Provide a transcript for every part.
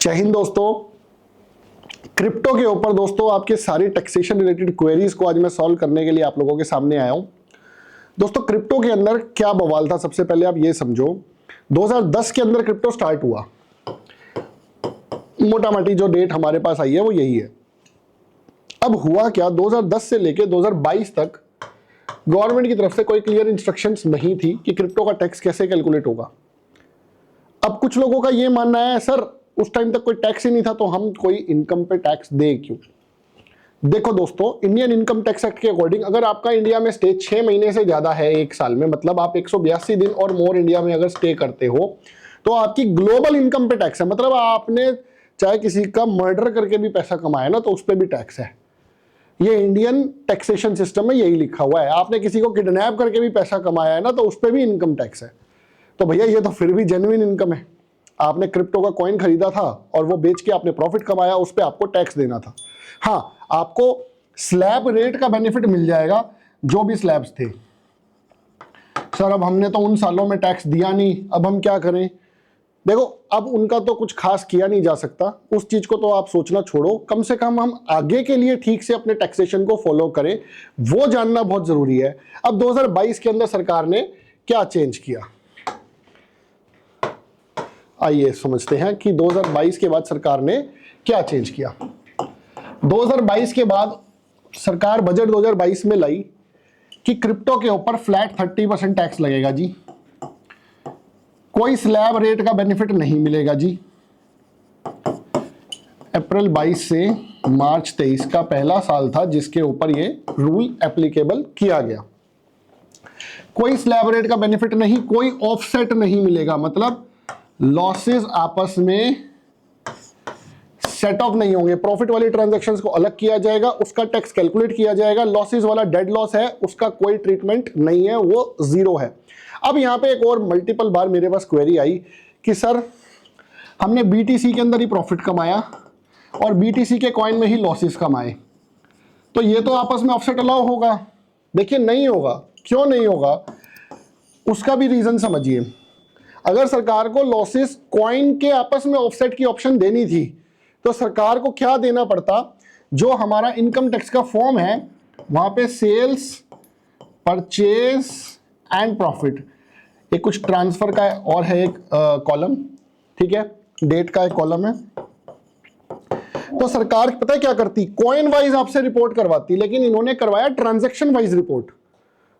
जय हिंद दोस्तों। क्रिप्टो के ऊपर दोस्तों आपके सारी टैक्सेशन रिलेटेड क्वेरीज को आज मैं सॉल्व करने के लिए आप लोगों के सामने आया हूं। दोस्तों क्रिप्टो के अंदर क्या बवाल था, सबसे पहले आप ये समझो। 2010 के अंदर क्रिप्टो स्टार्ट हुआ, मोटा मोटी जो डेट हमारे पास आई है वो यही है। अब हुआ क्या, 2010 से लेके 2022 तक गवर्नमेंट की तरफ से कोई क्लियर इंस्ट्रक्शंस नहीं थी कि क्रिप्टो का टैक्स कैसे कैलकुलेट होगा। अब कुछ लोगों का ये मानना है सर उस टाइम तक कोई टैक्स ही नहीं था तो हम कोई इनकम पे टैक्स दे क्यों। देखो दोस्तों, इंडियन इनकम टैक्स एक्ट के अकॉर्डिंग अगर आपका इंडिया में स्टे 6 महीने से ज्यादा है एक साल में, मतलब आप 182 दिन और मोर इंडिया में अगर स्टे करते हो तो आपकी ग्लोबल इनकम पे टैक्स है। मतलब आपने चाहे किसी का मर्डर करके भी पैसा कमाया ना तो उस पर भी टैक्स है। ये इंडियन टैक्सेशन सिस्टम में यही लिखा हुआ है। आपने किसी को किडनैप करके भी पैसा कमाया है ना तो उस पर भी इनकम टैक्स है। तो भैया ये तो फिर भी जेन्युइन इनकम है। आपने क्रिप्टो का कॉइन खरीदा था और वो बेच के आपने प्रॉफिट कमाया, उस पर आपको टैक्स देना था। हाँ, आपको स्लैब रेट का बेनिफिट मिल जाएगा जो भी स्लैब्स थे। सर अब हमने तो उन सालों में टैक्स दिया नहीं, अब हम क्या करें। देखो अब उनका तो कुछ खास किया नहीं जा सकता, उस चीज को तो आप सोचना छोड़ो। कम से कम हम आगे के लिए ठीक से अपने टैक्सेशन को फॉलो करें, वो जानना बहुत जरूरी है। अब 2022 के अंदर सरकार ने क्या चेंज किया, आइए समझते हैं कि 2022 के बाद सरकार ने क्या चेंज किया। 2022 के बाद सरकार बजट 2022 में लाई कि क्रिप्टो के ऊपर फ्लैट 30% टैक्स लगेगा जी। कोई स्लैब रेट का बेनिफिट नहीं मिलेगा जी। अप्रैल 22 से मार्च 23 का पहला साल था जिसके ऊपर ये रूल एप्लीकेबल किया गया। कोई स्लैब रेट का बेनिफिट नहीं, कोई ऑफसेट नहीं मिलेगा। मतलब लॉसेस आपस में सेट ऑफ नहीं होंगे। प्रॉफिट वाली ट्रांजैक्शंस को अलग किया जाएगा, उसका टैक्स कैलकुलेट किया जाएगा। लॉसेस वाला डेड लॉस है, उसका कोई ट्रीटमेंट नहीं है, वो जीरो है। अब यहां पे एक और मल्टीपल बार मेरे पास क्वेरी आई कि सर हमने बीटीसी के अंदर ही प्रॉफिट कमाया और बीटीसी के कॉइन में ही लॉसेस कमाए, तो ये तो आपस में ऑफसेट अलाउ होगा। देखिए नहीं होगा। क्यों नहीं होगा, उसका भी रीजन समझिए। अगर सरकार को लॉसेस कॉइन के आपस में ऑफसेट की ऑप्शन देनी थी तो सरकार को क्या देना पड़ता, जो हमारा इनकम टैक्स का फॉर्म है वहां पे सेल्स, परचेज एंड प्रॉफिट, एक कुछ ट्रांसफर का और है एक कॉलम, ठीक है, डेट का एक कॉलम है। तो सरकार पता है क्या करती, कॉइन वाइज आपसे रिपोर्ट करवाती, लेकिन इन्होंने करवाया ट्रांजैक्शन वाइज रिपोर्ट।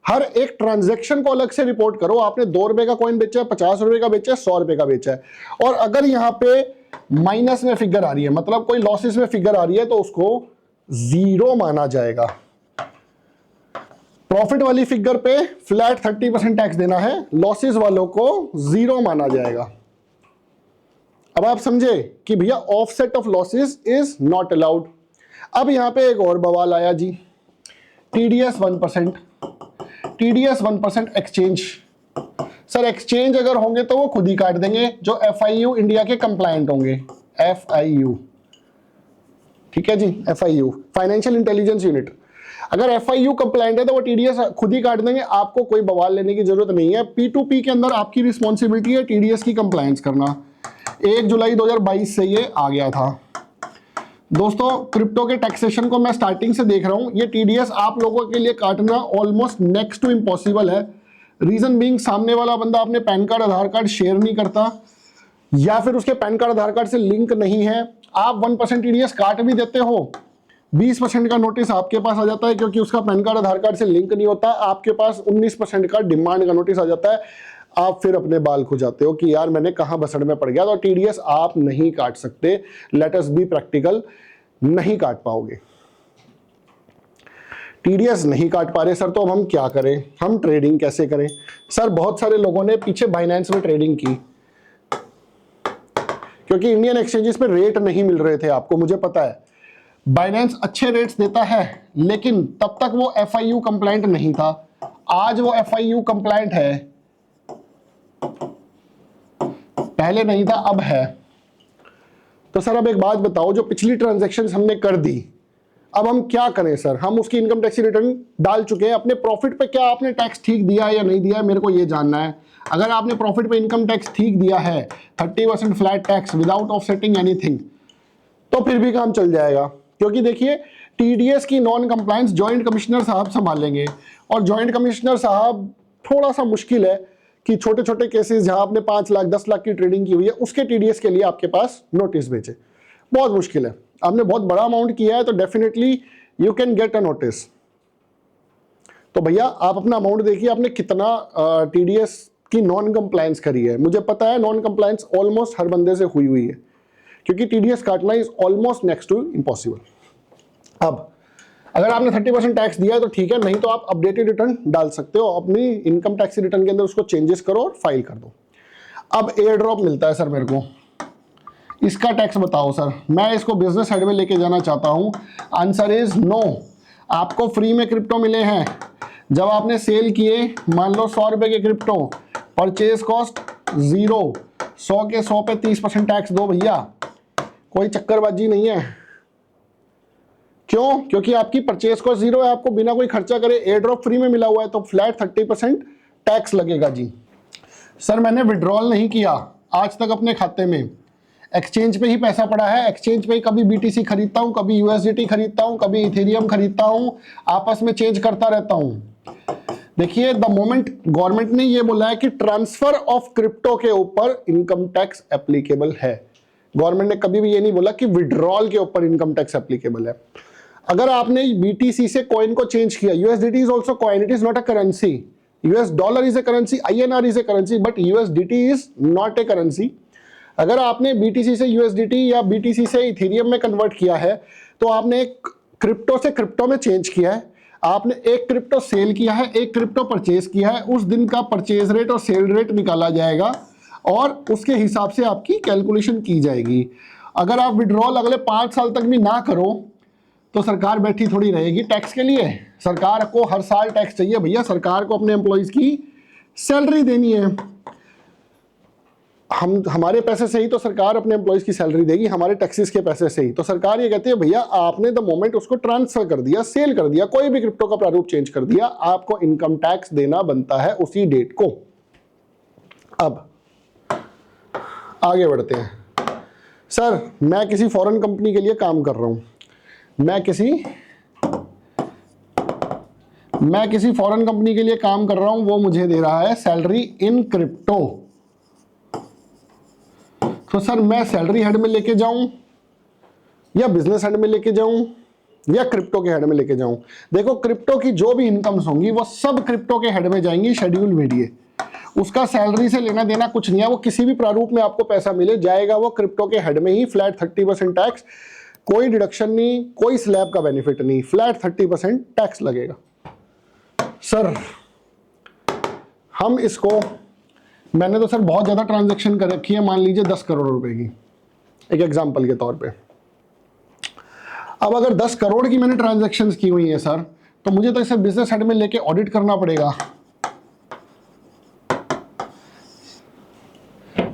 हर एक ट्रांजैक्शन को अलग से रिपोर्ट करो। आपने 2 रुपए का कॉइन बेचा है, 50 रुपए का बेचा है, 100 रुपए का बेचा है, और अगर यहां पे माइनस में फिगर आ रही है, मतलब कोई लॉसेस में फिगर आ रही है, तो उसको जीरो माना जाएगा। प्रॉफिट वाली फिगर पे फ्लैट 30% टैक्स देना है, लॉसेस वालों को जीरो माना जाएगा। अब आप समझे कि भैया offset of losses is not allowed. अब यहां पे एक और बवाल आया जी, TDS 1%, TDS 1% exchange. Sir exchange अगर होंगे तो वो खुद ही काट देंगे जो एफआईयू इंडिया के कंप्लायंट होंगे। एफआईयू, ठीक है जी, एफआईयू फाइनेंशियल इंटेलिजेंस यूनिट। अगर एफआईयू कंप्लायंट है तो वो टीडीएस खुद ही काट देंगे, आपको कोई बवाल लेने की जरूरत नहीं है। P2P के अंदर आपकी रिस्पॉन्सिबिलिटी है टीडीएस की कंप्लायंस करना। 1 जुलाई 2022 से ये आ गया था। दोस्तों क्रिप्टो के टैक्सेशन को मैं स्टार्टिंग से देख रहा हूं, ये टीडीएस आप लोगों के लिए काटना ऑलमोस्ट नेक्स्ट टू इम्पॉसिबल है। रीजन बीइंग सामने वाला बंदा अपने पैन कार्ड आधार कार्ड शेयर नहीं करता, या फिर उसके पैन कार्ड आधार कार्ड से लिंक नहीं है। आप 1% टीडीएस काट भी देते हो, 20% का नोटिस आपके पास आ जाता है क्योंकि उसका पैन कार्ड आधार कार्ड से लिंक नहीं होता। आपके पास 19% का डिमांड का नोटिस आ जाता है। आप फिर अपने बाल खो जाते हो कि यार मैंने कहां बसड़ में पड़ गया। तो टीडीएस आप नहीं काट सकते। लेट अस बी प्रैक्टिकल, नहीं काट पाओगे। टीडीएस नहीं काट पा रहे सर, तो अब हम क्या करें, हम ट्रेडिंग कैसे करें। सर बहुत सारे लोगों ने पीछे बाइनेंस में ट्रेडिंग की क्योंकि इंडियन एक्सचेंजेस पे रेट नहीं मिल रहे थे आपको, मुझे पता है। बाइनेंस अच्छे रेट्स देता है लेकिन तब तक वो एफआईयू कंप्लायंट नहीं था। आज वो एफआईयू कंप्लायंट है, पहले नहीं था, अब है। तो सर अब एक बात बताओ, जो पिछली ट्रांजैक्शंस हमने कर दी अब हम क्या करें सर, हम उसकी इनकम टैक्स रिटर्न डाल चुके हैं, अपने प्रॉफिट पे क्या आपने टैक्स ठीक दिया है या नहीं दिया है, मेरे को ये जानना है। अगर आपने प्रॉफिट पे इनकम टैक्स ठीक दिया है 30% flat tax without offsetting anything, तो फिर भी काम चल जाएगा। क्योंकि देखिए टीडीएस की नॉन कंप्लायंस जॉइंट कमिश्नर साहब संभालेंगे, और जॉइंट कमिश्नर साहब थोड़ा सा मुश्किल है कि छोटे छोटे केसेस जहां आपने 5 लाख 10 लाख की ट्रेडिंग की हुई है उसके टीडीएस के लिए आपके पास नोटिस भेजे, बहुत मुश्किल है। आपने बहुत बड़ा अमाउंट किया है तो definitely you can get a notice. तो भैया आप अपना अमाउंट देखिए, आपने कितना टीडीएस की नॉन कंप्लायंस करी है। मुझे पता है नॉन कंप्लायंस ऑलमोस्ट हर बंदे से हुई है, क्योंकि टीडीएस काटना is almost next to impossible. अब अगर आपने 30% टैक्स दिया है तो ठीक है, नहीं तो आप अपडेटेड रिटर्न डाल सकते हो, अपनी इनकम टैक्स रिटर्न के अंदर उसको चेंजेस करो और फाइल कर दो। अब एयर ड्रॉप मिलता है सर मेरे को, इसका टैक्स बताओ सर, मैं इसको बिजनेस हेड में लेके जाना चाहता हूं। Answer is no. आपको फ्री में क्रिप्टो मिले हैं, जब आपने सेल किए मान लो 100 रुपए के क्रिप्टो, परचेज कॉस्ट 0, 100 के 100 पे 30% टैक्स दो भैया, कोई चक्करबाजी नहीं है। क्यों? क्योंकि आपकी परचेज कॉस्ट 0 है, आपको बिना कोई खर्चा करे एयर ड्रॉप फ्री में मिला हुआ है, तो फ्लैट 30% टैक्स लगेगा जी। सर मैंने विड्रॉल नहीं किया आज तक अपने खाते में, एक्सचेंज पे ही पैसा पड़ा है, एक्सचेंज पे ही कभी बीटीसी खरीदता हूं, कभी यूएसडीटी खरीदता हूं, कभी इथेरियम खरीदता हूं, आपस में चेंज करता रहता हूं। देखिए द मोमेंट गवर्नमेंट ने ये बोला है कि ट्रांसफर ऑफ क्रिप्टो के ऊपर इनकम टैक्स एप्लीकेबल है, गवर्नमेंट ने कभी भी ये नहीं बोला कि विड्रॉल के ऊपर इनकम टैक्स एप्लीकेबल है। अगर आपने बीटीसी से कॉइन को चेंज किया, USDT is also coin, it is not a currency, US dollar is a currency, INR is a currency, but USDT is not a currency. अगर आपने बीटीसी से USDT या बीटीसी से इथेरियम में convert किया है, तो आपने एक क्रिप्टो से क्रिप्टो में चेंज किया है, आपने एक क्रिप्टो सेल किया है, एक क्रिप्टो परचेज किया है, उस दिन का परचेज रेट और सेल रेट निकाला जाएगा और उसके हिसाब से आपकी कैलकुलेशन की जाएगी। अगर आप विड्रॉल अगले 5 साल तक भी ना करो तो सरकार बैठी थोड़ी रहेगी टैक्स के लिए। सरकार को हर साल टैक्स चाहिए भैया, सरकार को अपने एम्प्लॉइज की सैलरी देनी है। हमारे पैसे से ही तो सरकार अपने एम्प्लॉइज की सैलरी देगी, हमारे टैक्सेस के पैसे से ही। तो सरकार ये कहती है भैया आपने द मोमेंट उसको ट्रांसफर कर दिया, सेल कर दिया, कोई भी क्रिप्टो का प्रारूप चेंज कर दिया, आपको इनकम टैक्स देना बनता है उसी डेट को। अब आगे बढ़ते हैं। सर मैं किसी फॉरेन कंपनी के लिए काम कर रहा हूं, मैं किसी फॉरेन कंपनी के लिए काम कर रहा हूं, वो मुझे दे रहा है सैलरी इन क्रिप्टो। तो सर मैं सैलरी हेड में लेके जाऊं या बिजनेस हेड में लेके जाऊं या क्रिप्टो के हेड में लेके जाऊं? देखो क्रिप्टो की जो भी इनकम्स होंगी वो सब क्रिप्टो के हेड में जाएंगी, शेड्यूल भेजिए, उसका सैलरी से लेना देना कुछ नहीं है। वो किसी भी प्रारूप में आपको पैसा मिले जाएगा वो क्रिप्टो के हेड में ही, फ्लैट 30% टैक्स, कोई डिडक्शन नहीं, कोई स्लैब का बेनिफिट नहीं, फ्लैट 30% टैक्स लगेगा। सर हम इसको, मैंने तो सर बहुत ज्यादा ट्रांजैक्शन कर रखी है, मान लीजिए 10 करोड़ रुपए की, एक एग्जांपल के तौर पे। अब अगर 10 करोड़ की मैंने ट्रांजैक्शंस की हुई है सर, तो मुझे तो इसे बिजनेस हेड में लेके ऑडिट करना पड़ेगा।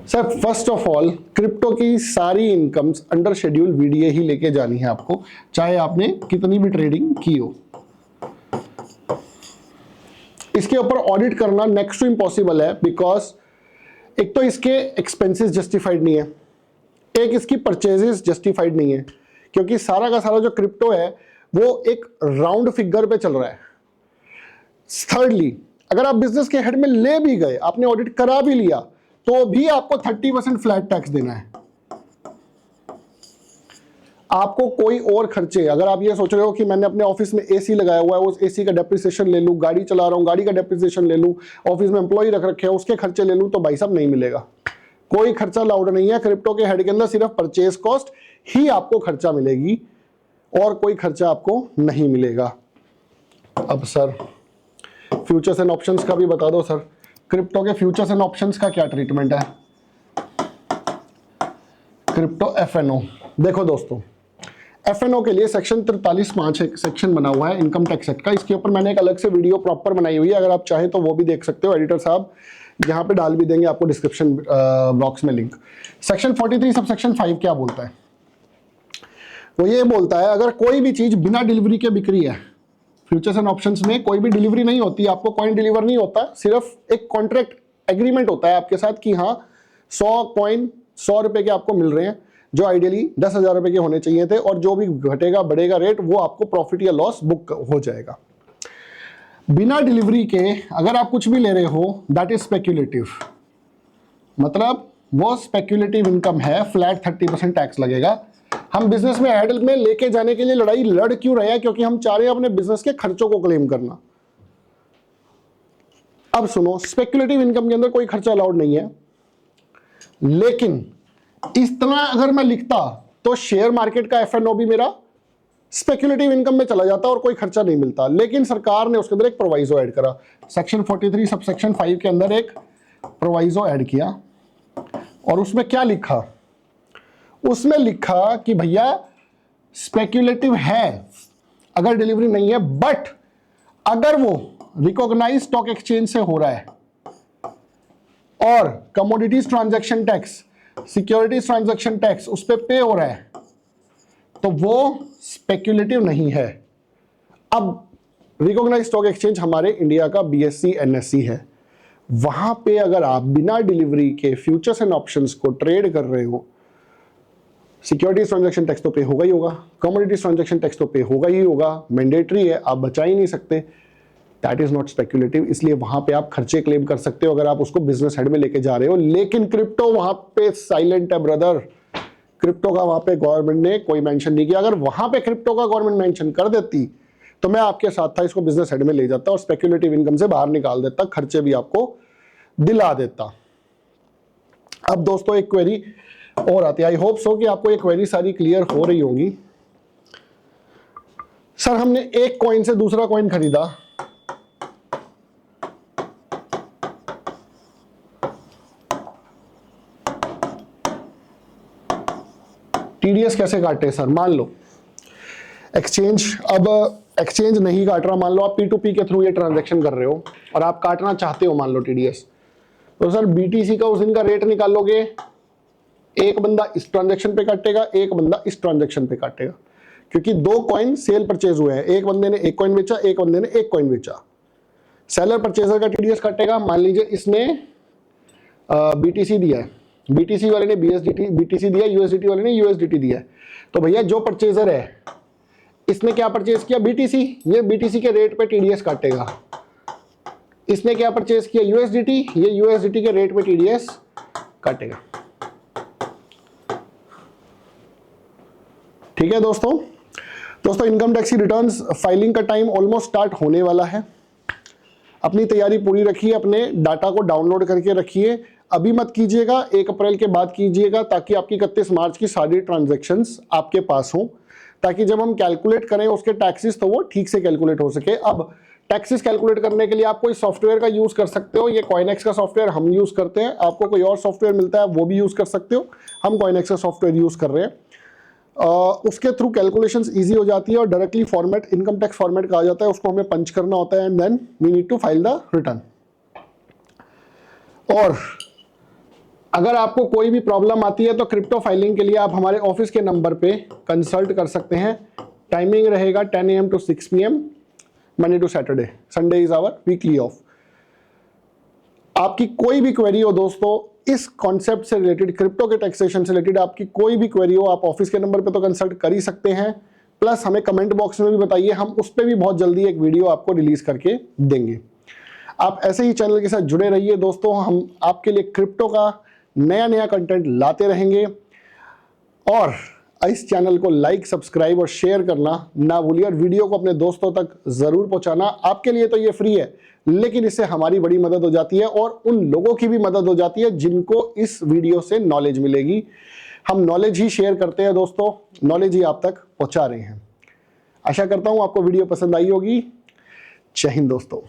Sir first of all crypto की सारी इनकम्स अंडर शेड्यूल वीडीए ही लेके जानी है आपको, चाहे आपने कितनी भी ट्रेडिंग की हो। इसके ऊपर ऑडिट करना नेक्स्ट टू इम्पॉसिबल है, बिकॉज एक तो इसके एक्सपेंसेस जस्टिफाइड नहीं है, एक इसकी परचेजेस जस्टिफाइड नहीं है, क्योंकि सारा का सारा जो क्रिप्टो है वो एक राउंड फिगर पे चल रहा है। थर्डली अगर आप बिजनेस के हेड में ले भी गए, आपने ऑडिट करा भी लिया, तो भी आपको 30% फ्लैट टैक्स देना है। आपको कोई और खर्चे, अगर आप ये सोच रहे हो कि मैंने अपने ऑफिस में एसी लगाया हुआ है, उस एसी का डेप्रिसिएशन ले लूं, गाड़ी चला रहा हूं गाड़ी का डेप्रिसिएशन ले लूं, ऑफिस में एम्प्लॉय रख रखे हैं उसके खर्चे ले लूं, तो भाई साहब नहीं मिलेगा, कोई खर्चा लाउड नहीं है। क्रिप्टो के हेड के अंदर सिर्फ परचेज कॉस्ट ही आपको खर्चा मिलेगी और कोई खर्चा आपको नहीं मिलेगा। अब सर फ्यूचर्स एंड ऑप्शंस का भी बता दो सर, क्रिप्टो के फ्यूचर्स एंड ऑप्शंस का क्या ट्रीटमेंट है? क्रिप्टो एफएनओ, देखो दोस्तों एफएनओ के लिए सेक्शन 43(5) एक सेक्शन बना हुआ है इनकम टैक्स एक्ट का, इसके ऊपर मैंने एक अलग से वीडियो प्रॉपर बनाई हुई है, अगर आप चाहें तो वो भी देख सकते हो, एडिटर साहब यहाँ पे डाल भी देंगे आपको डिस्क्रिप्शन बॉक्स में लिंक। सेक्शन 43 सब सेक्शन 5 क्या बोलता है? वो ये बोलता है अगर कोई भी चीज बिना डिलीवरी के बिक्री है, फ्यूचर्स एंड ऑप्शंस में कोई भी डिलीवरी नहीं होती, आपको कॉइन डिलीवर नहीं होता, सिर्फ एक कॉन्ट्रैक्ट एग्रीमेंट होता है आपके साथ कि हाँ 100 कॉइन 100 रुपए के आपको मिल रहे हैं, जो आइडियली 10,000 रुपए के होने चाहिए थे, और जो भी घटेगा बढ़ेगा रेट वो आपको प्रॉफिट या लॉस बुक हो जाएगा। बिना डिलीवरी के अगर आप कुछ भी ले रहे हो दैट इज स्पेक्युलेटिव, मतलब वो स्पेक्युलेटिव इनकम है, फ्लैट 30% टैक्स लगेगा। हम बिजनेस में हैंडल में लेके जाने के लिए लड़ाई लड़ क्यों रहे हैं? क्योंकि हम चाह रहे हैं अपने बिजनेस के खर्चों को क्लेम करना। अब सुनो, स्पेक्युलेटिव इनकम के अंदर कोई खर्चा अलाउड नहीं है, लेकिन इस तरह अगर मैं लिखता तो शेयर मार्केट का एफ&ओ भी मेरा स्पेक्युलेटिव इनकम में चला जाता और कोई खर्चा नहीं मिलता। लेकिन सरकार ने उसके अंदर एक प्रोवाइजो ऐड करा, सेक्शन 43 सब सेक्शन 5 के अंदर एक प्रोवाइजो ऐड किया, और उसमें क्या लिखा? उसमें लिखा कि भैया स्पेक्युलेटिव है अगर डिलीवरी नहीं है, बट अगर वो रिकॉग्नाइज स्टॉक एक्सचेंज से हो रहा है और commodities transaction tax, securities transaction tax उस पर पे हो रहा है, तो वो स्पेक्युलेटिव नहीं है। अब रिकॉग्नाइज स्टॉक एक्सचेंज हमारे इंडिया का BSE NSE है, वहां पे अगर आप बिना डिलीवरी के फ्यूचर्स एंड ऑप्शंस को ट्रेड कर रहे हो, सिक्योरिटीज ट्रांजैक्शन टैक्स तो पे होगा ही होगा, कमोडिटीज ट्रांजैक्शन टैक्स तो पे होगा ही होगा, मैंडेटरी है, आप बचा ही नहीं सकते, दैट इज नॉट स्पेक्युलेटिव। इसलिए वहां पे आप खर्चे क्लेम कर सकते हो अगर आप उसको बिजनेस हेड में लेके जा रहे हो। लेकिन क्रिप्टो वहां पे साइलेंट है ब्रदर, क्रिप्टो का वहां पे गवर्नमेंट ने कोई मेंशन नहीं किया। अगर वहां पे क्रिप्टो का गवर्नमेंट मेंशन कर देती तो मैं आपके साथ था, इसको बिजनेस हेड में ले जाता और स्पेक्युलेटिव इनकम से बाहर निकाल देता, खर्चे भी आपको दिला देता। अब दोस्तों एक क्वेरी और आती है, आई होप सो कि आपको ये क्वेरी सारी क्लियर हो रही होंगी। सर हमने एक कॉइन से दूसरा कॉइन खरीदा, टीडीएस कैसे काटे सर? मान लो एक्सचेंज, अब एक्सचेंज नहीं काट रहा, मान लो आप P2P के थ्रू ये ट्रांजैक्शन कर रहे हो और आप काटना चाहते हो मान लो टीडीएस, तो सर BTC का उस दिन का रेट निकालोगे, एक बंदा इस ट्रांजैक्शन पे काटेगा, एक बंदा इस ट्रांजैक्शन पे काटेगा, क्योंकि दो कॉइन सेल परचेज हुए हैं, एक बंदे ने एक कॉइन बेचा, एक बंदे ने एक कॉइन बेचा। सेलर परचेजर का टीडीएस काटेगा, मान लीजिए इसने BTC दिया है, BTC वाले ने BTC दिया, USDT वाले ने USDT दिया है, तो भैया जो परचेजर है इसने क्या परचेज किया? BTC, ये BTC के रेट पे टीडीएस काटेगा। इसने क्या परचेज किया? USDT, ये USDT के रेट पे टीडीएस काटेगा। ठीक है दोस्तों इनकम टैक्स की रिटर्न्स फाइलिंग का टाइम ऑलमोस्ट स्टार्ट होने वाला है। अपनी तैयारी पूरी रखिए, अपने डाटा को डाउनलोड करके रखिए, अभी मत कीजिएगा, 1 अप्रैल के बाद कीजिएगा, ताकि आपकी 31 मार्च की सारी ट्रांजैक्शंस आपके पास हों, ताकि जब हम कैलकुलेट करें उसके टैक्सेस तो वो ठीक से कैलकुलेट हो सके। अब टैक्सेस कैलकुलेट करने के लिए आप कोई सॉफ्टवेयर का यूज कर सकते हो, ये कॉइनेक्स का सॉफ्टवेयर हम यूज करते हैं, आपको कोई और सॉफ्टवेयर मिलता है वो भी यूज कर सकते हो, हम कॉइनेक्स का सॉफ्टवेयर यूज कर रहे हैं। उसके थ्रू कैलकुलेशंस इजी हो जाती है और directly format income tax format कहा जाता है, उसको हमें पंच करना होता है and then we need to file the return. और अगर आपको कोई भी प्रॉब्लम आती है तो क्रिप्टो फाइलिंग के लिए आप हमारे ऑफिस के नंबर पे कंसल्ट कर सकते हैं। टाइमिंग रहेगा 10 AM to 6 PM Monday to Saturday, Sunday is our weekly off. आपकी कोई भी क्वेरी हो दोस्तों इस कॉन्सेप्ट से रिलेटेड, क्रिप्टो के टैक्सेशन से रिलेटेड आपकी कोई भी क्वेरी हो, आप ऑफिस के नंबर पे तो कंसल्ट कर ही सकते हैं, प्लस हमें कमेंट बॉक्स में भी बताइए, हम उस पर भी बहुत जल्दी एक वीडियो आपको रिलीज करके देंगे। आप ऐसे ही चैनल के साथ जुड़े रहिए दोस्तों, हम आपके लिए क्रिप्टो का नया कंटेंट लाते रहेंगे। और इस चैनल को लाइक, सब्सक्राइब और शेयर करना ना भूलिए, और वीडियो को अपने दोस्तों तक जरूर पहुंचाना। आपके लिए तो ये फ्री है, लेकिन इससे हमारी बड़ी मदद हो जाती है और उन लोगों की भी मदद हो जाती है जिनको इस वीडियो से नॉलेज मिलेगी। हम नॉलेज ही शेयर करते हैं दोस्तों, नॉलेज ही आप तक पहुंचा रहे हैं। आशा करता हूं आपको वीडियो पसंद आई होगी। जय हिंद दोस्तों।